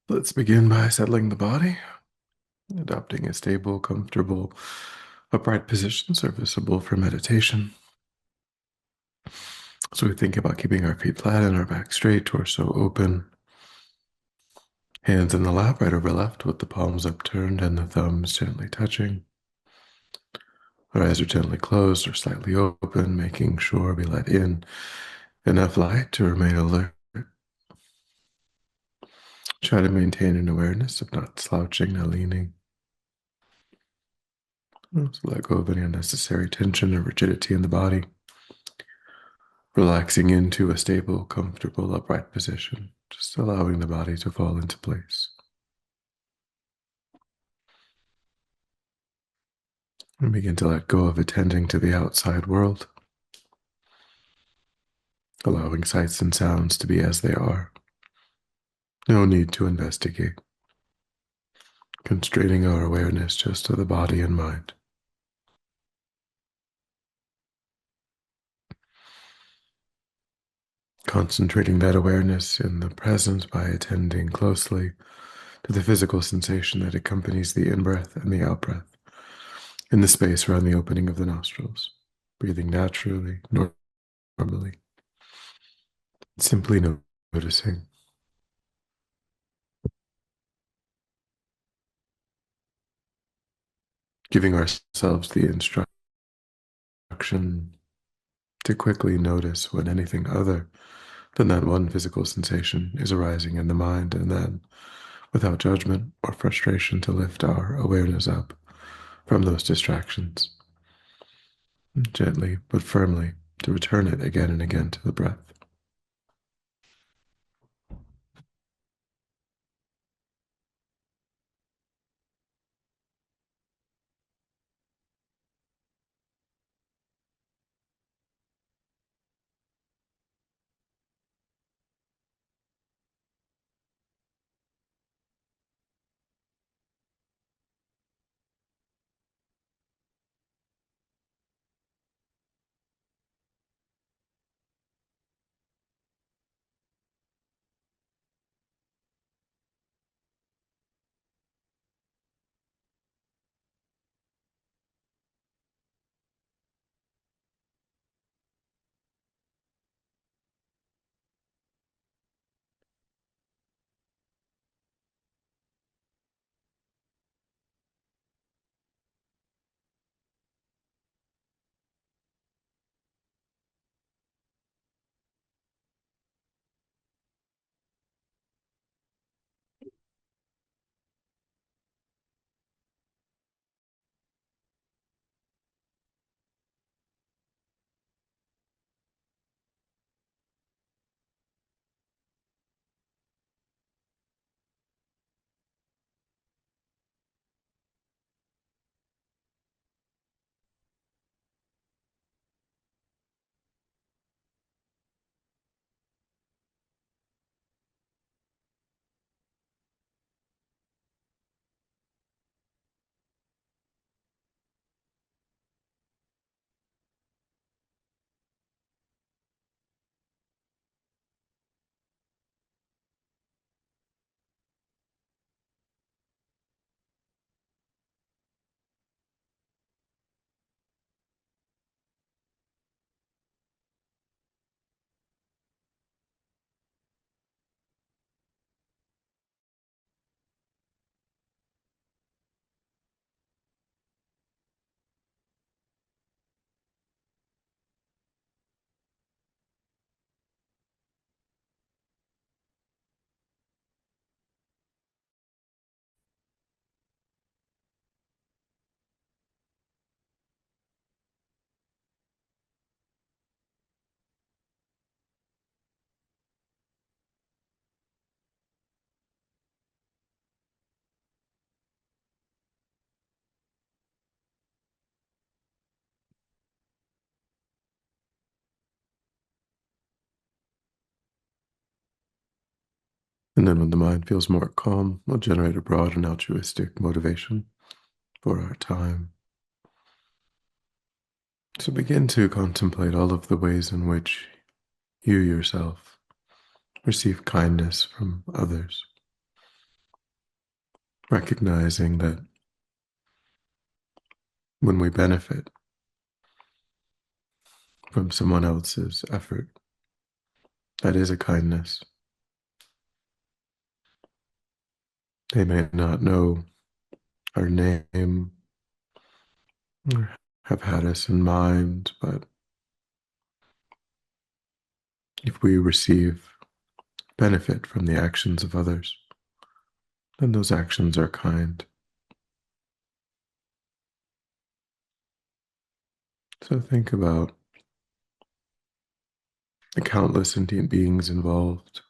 Let's begin by settling the body, adopting a stable, comfortable, upright position serviceable for meditation. So we think about keeping our feet flat and our back straight, torso open, hands in the lap, right over left, with the palms upturned and the thumbs gently touching. Our eyes are gently closed or slightly open, making sure we let in enough light to remain alert. Try to maintain an awareness of not slouching, not leaning. So let go of any unnecessary tension or rigidity in the body, relaxing into a stable, comfortable, upright position, just allowing the body to fall into place. And begin to let go of attending to the outside world, allowing sights and sounds to be as they are. No need to investigate, constraining our awareness just to the body and mind. Concentrating that awareness in the present by attending closely to the physical sensation that accompanies the in-breath and the out-breath in the space around the opening of the nostrils, breathing naturally, normally, simply noticing, giving ourselves the instruction to quickly notice when anything other than that one physical sensation is arising in the mind, and then, without judgment or frustration, to lift our awareness up from those distractions, gently but firmly to return it again and again to the breath. And then when the mind feels more calm, we'll generate a broad and altruistic motivation for our time. So begin to contemplate all of the ways in which you yourself receive kindness from others. recognizing that when we benefit from someone else's effort, that is a kindness. They may not know our name or have had us in mind, but if we receive benefit from the actions of others, then those actions are kind. So think about the countless sentient beings involved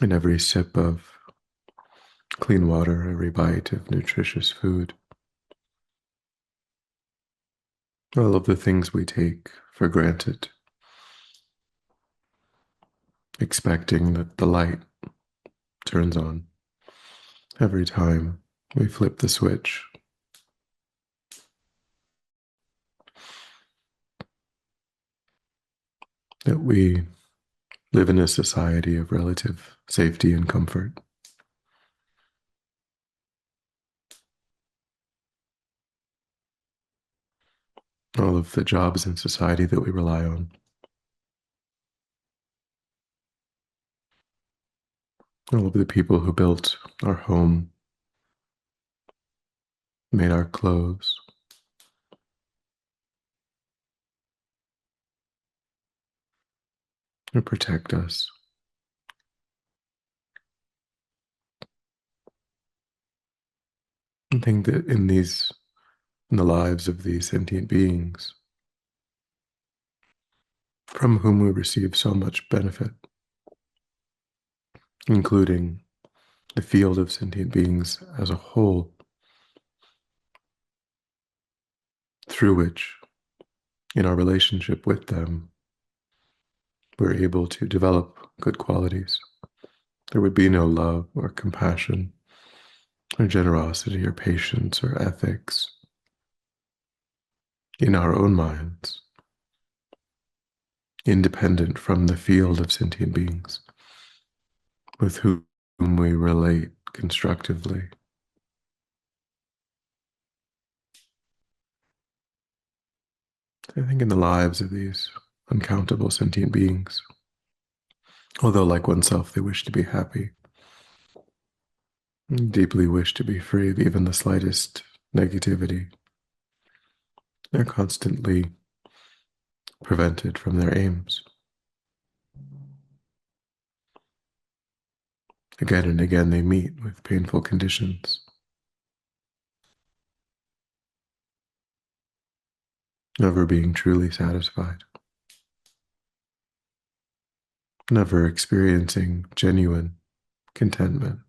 in every sip of clean water, every bite of nutritious food, all of the things we take for granted, expecting that the light turns on every time we flip the switch. That we live in a society of relative safety and comfort. All of the jobs in society that we rely on, all of the people who built our home, made our clothes, who protect us. I think that in the lives of these sentient beings, from whom we receive so much benefit, including the field of sentient beings as a whole, through which, in our relationship with them, we're able to develop good qualities. There would be no love or compassion or generosity or patience or ethics in our own minds, independent from the field of sentient beings with whom we relate constructively. I think in the lives of these uncountable sentient beings, although like oneself they wish to be happy, deeply wish to be free of even the slightest negativity, they're constantly prevented from their aims. Again and again they meet with painful conditions, never being truly satisfied, never experiencing genuine contentment.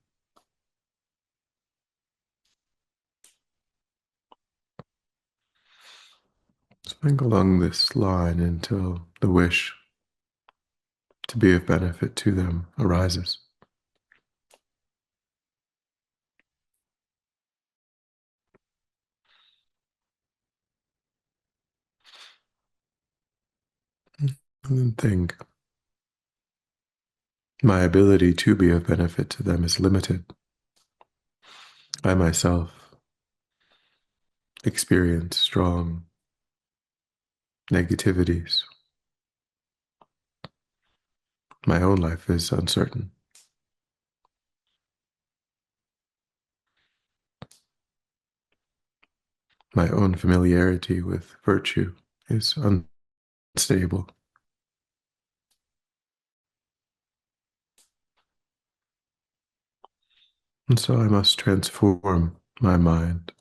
Swing along this line until the wish to be of benefit to them arises. And then think, my ability to be of benefit to them is limited. I myself experience strong negativities. My own life is uncertain. My own familiarity with virtue is unstable. And so I must transform my mind.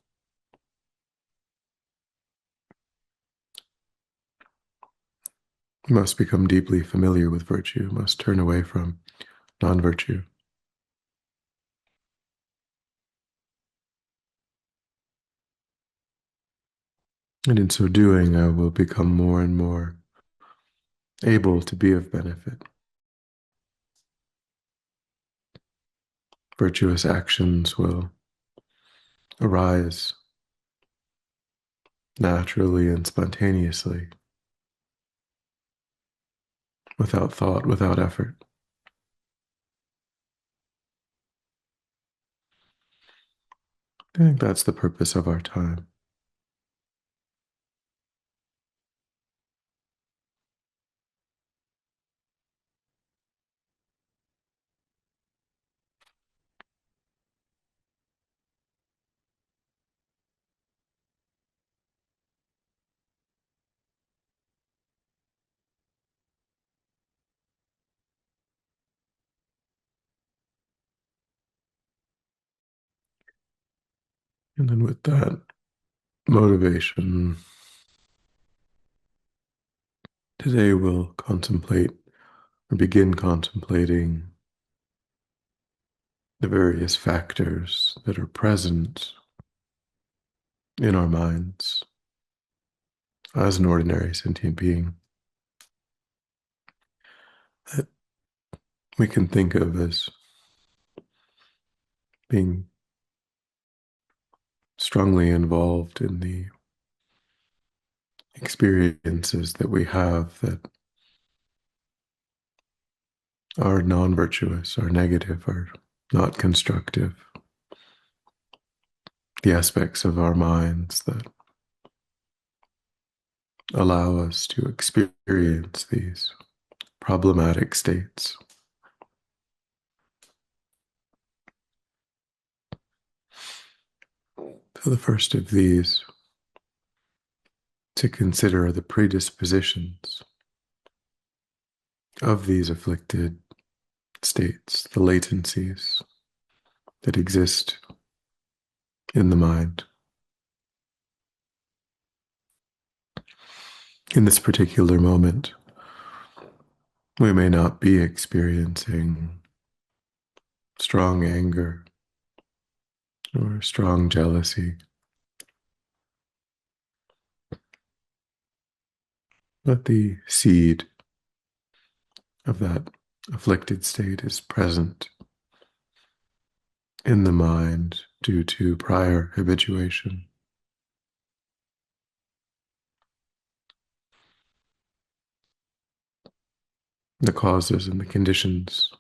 Must become deeply familiar with virtue, must turn away from non-virtue. And in so doing, I will become more and more able to be of benefit. Virtuous actions will arise naturally and spontaneously, without thought, without effort. I think that's the purpose of our time. And then with that motivation, today we'll contemplate or begin contemplating the various factors that are present in our minds as an ordinary sentient being that we can think of as being strongly involved in the experiences that we have that are non-virtuous, are negative, are not constructive. The aspects of our minds that allow us to experience these problematic states. So the first of these to consider are the predispositions of these afflicted states, the latencies that exist in the mind. In this particular moment, we may not be experiencing strong anger or strong jealousy, but the seed of that afflicted state is present in the mind due to prior habituation. The causes and the conditions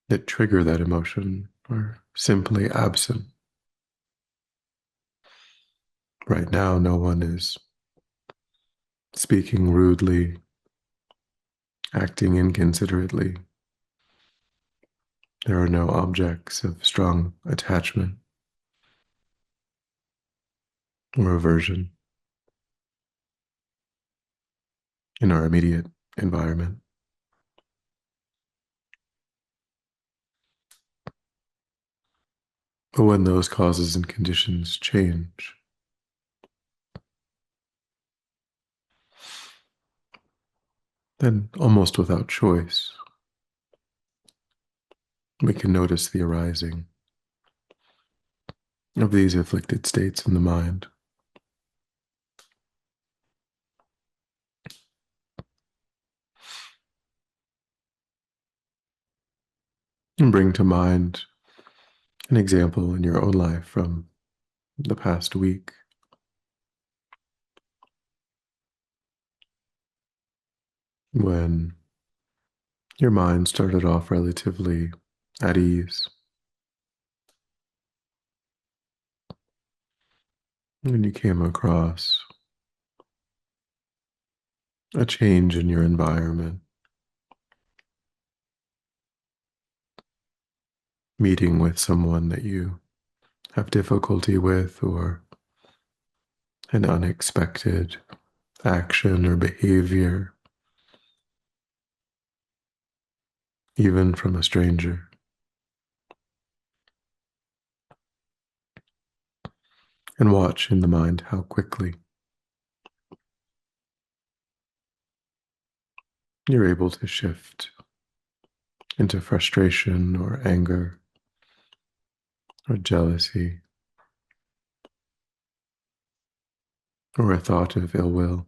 that trigger that emotion are simply absent. Right now, no one is speaking rudely, acting inconsiderately. There are no objects of strong attachment or aversion in our immediate environment. But when those causes and conditions change, then almost without choice, we can notice the arising of these afflicted states in the mind. And bring to mind an example in your own life from the past week when your mind started off relatively at ease, and you came across a change in your environment, meeting with someone that you have difficulty with, or an unexpected action or behavior, even from a stranger. And watch in the mind how quickly you're able to shift into frustration or anger or jealousy or a thought of ill will.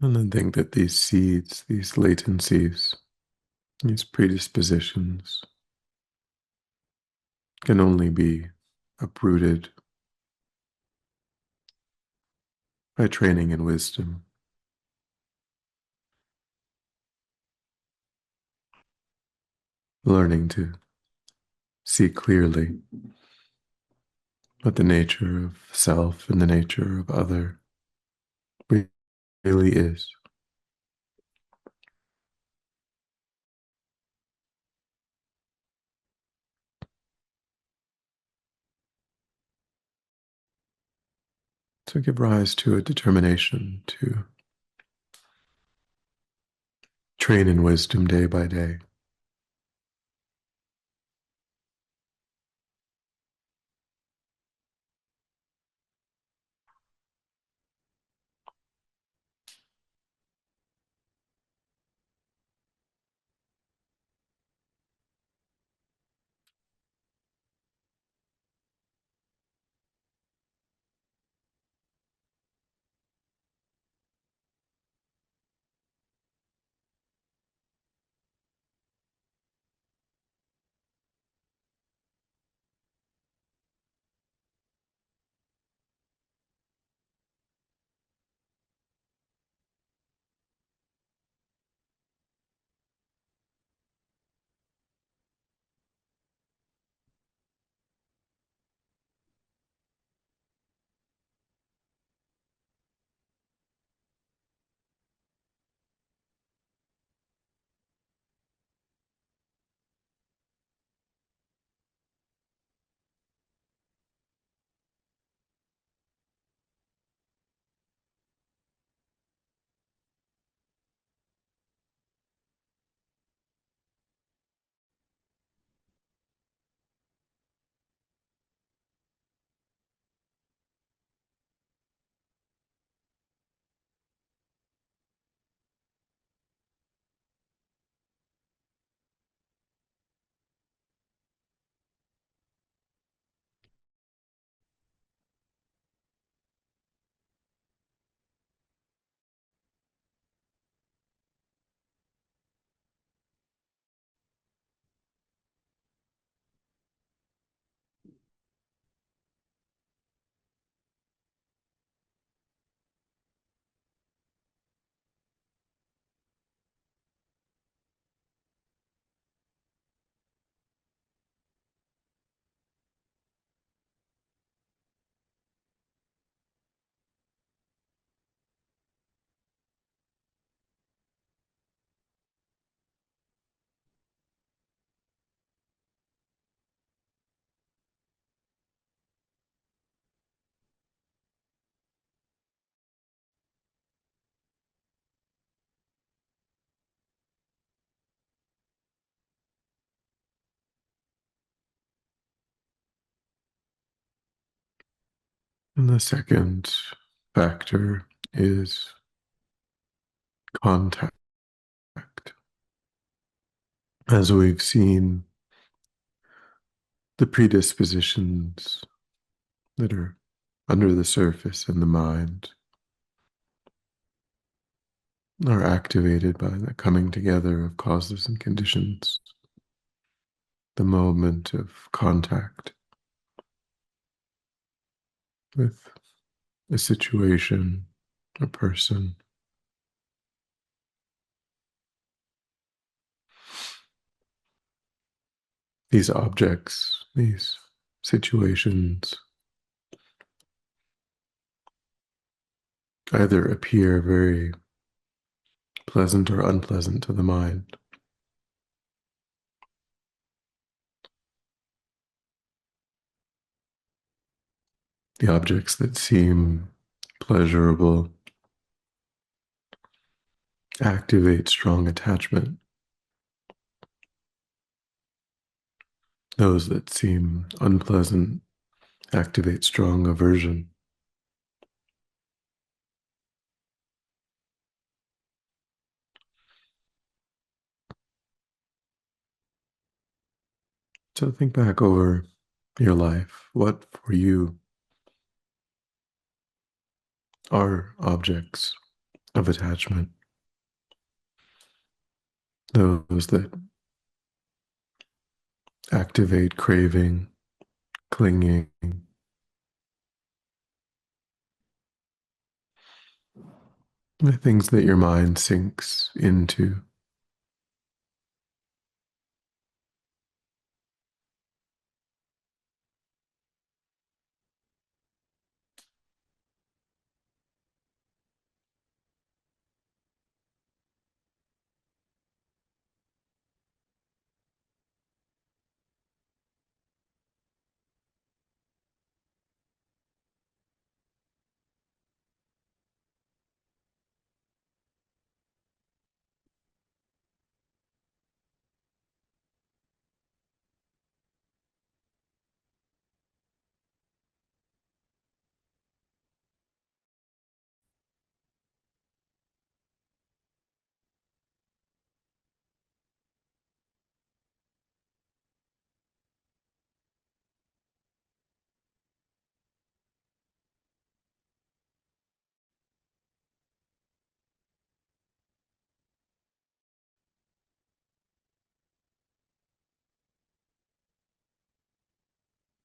And then think that these seeds, these latencies, these predispositions can only be uprooted by training in wisdom, learning to see clearly what the nature of self and the nature of other really is. To give rise to a determination to train in wisdom day by day. And the second factor is contact. As we've seen, the predispositions that are under the surface in the mind are activated by the coming together of causes and conditions, the moment of contact with a situation, a person. These objects, these situations either appear very pleasant or unpleasant to the mind. The objects that seem pleasurable activate strong attachment. Those that seem unpleasant activate strong aversion. So think back over your life. What for you are objects of attachment, those that activate craving, clinging, the things that your mind sinks into.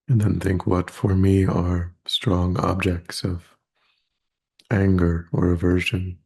And then think what for me are strong objects of anger or aversion.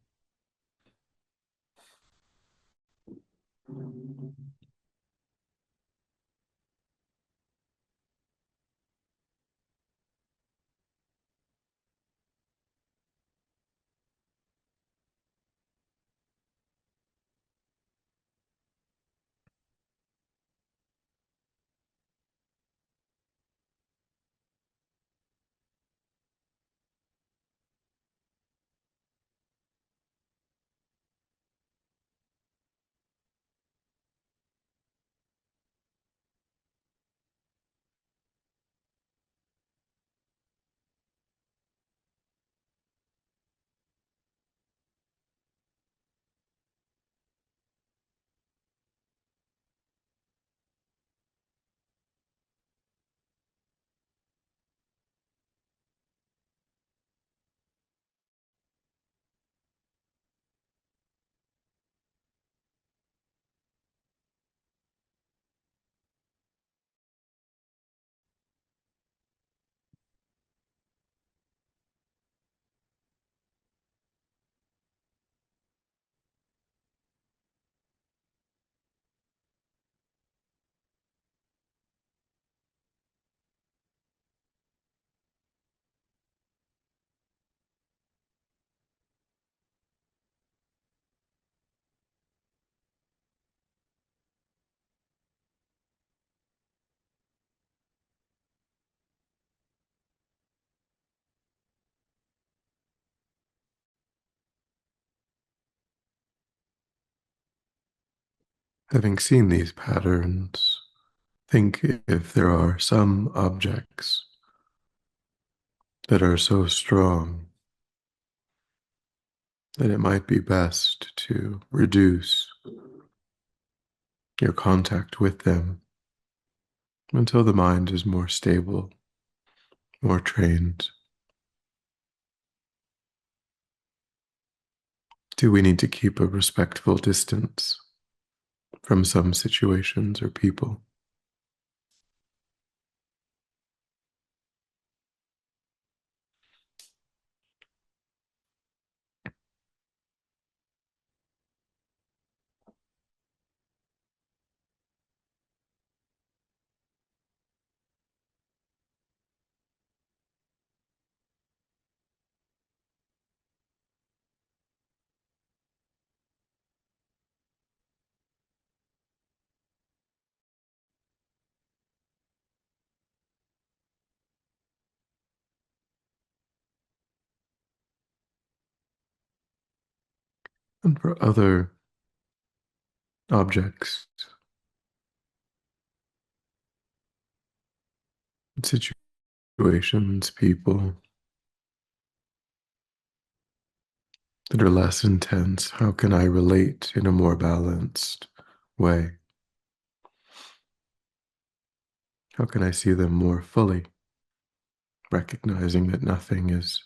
Having seen these patterns, think if there are some objects that are so strong that it might be best to reduce your contact with them until the mind is more stable, more trained. Do we need to keep a respectful distance from some situations or people? And for other objects, situations, people that are less intense, how can I relate in a more balanced way? How can I see them more fully, recognizing that nothing is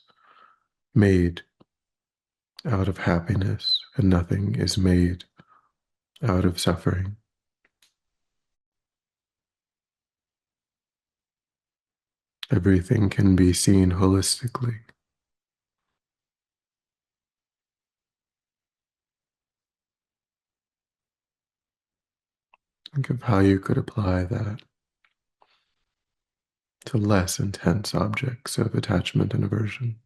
made out of happiness, and nothing is made out of suffering. Everything can be seen holistically. Think of how you could apply that to less intense objects of attachment and aversion.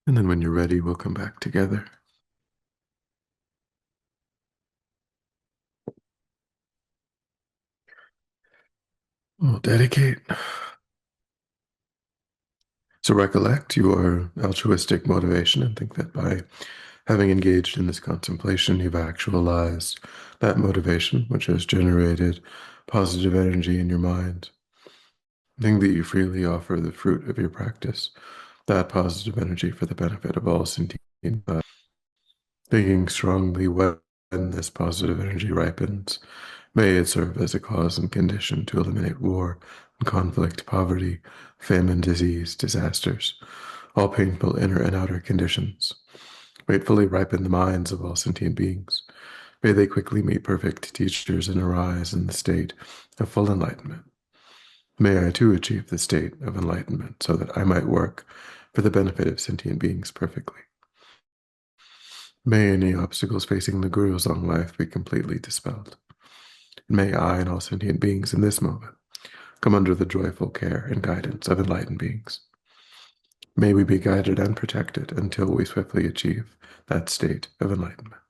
And then when you're ready, we'll come back together. We'll dedicate. So recollect your altruistic motivation and think that by having engaged in this contemplation, you've actualized that motivation, which has generated positive energy in your mind. Think that you freely offer the fruit of your practice, that positive energy for the benefit of all sentient beings. Thinking strongly when this positive energy ripens, may it serve as a cause and condition to eliminate war and conflict, poverty, famine, disease, disasters, all painful inner and outer conditions. May it fully ripen the minds of all sentient beings. May they quickly meet perfect teachers and arise in the state of full enlightenment. May I too achieve the state of enlightenment so that I might work for the benefit of sentient beings perfectly. May any obstacles facing the Ven.Losang life be completely dispelled. May I and all sentient beings in this moment come under the joyful care and guidance of enlightened beings. May we be guided and protected until we swiftly achieve that state of enlightenment.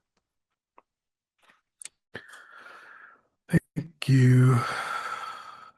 Thank you.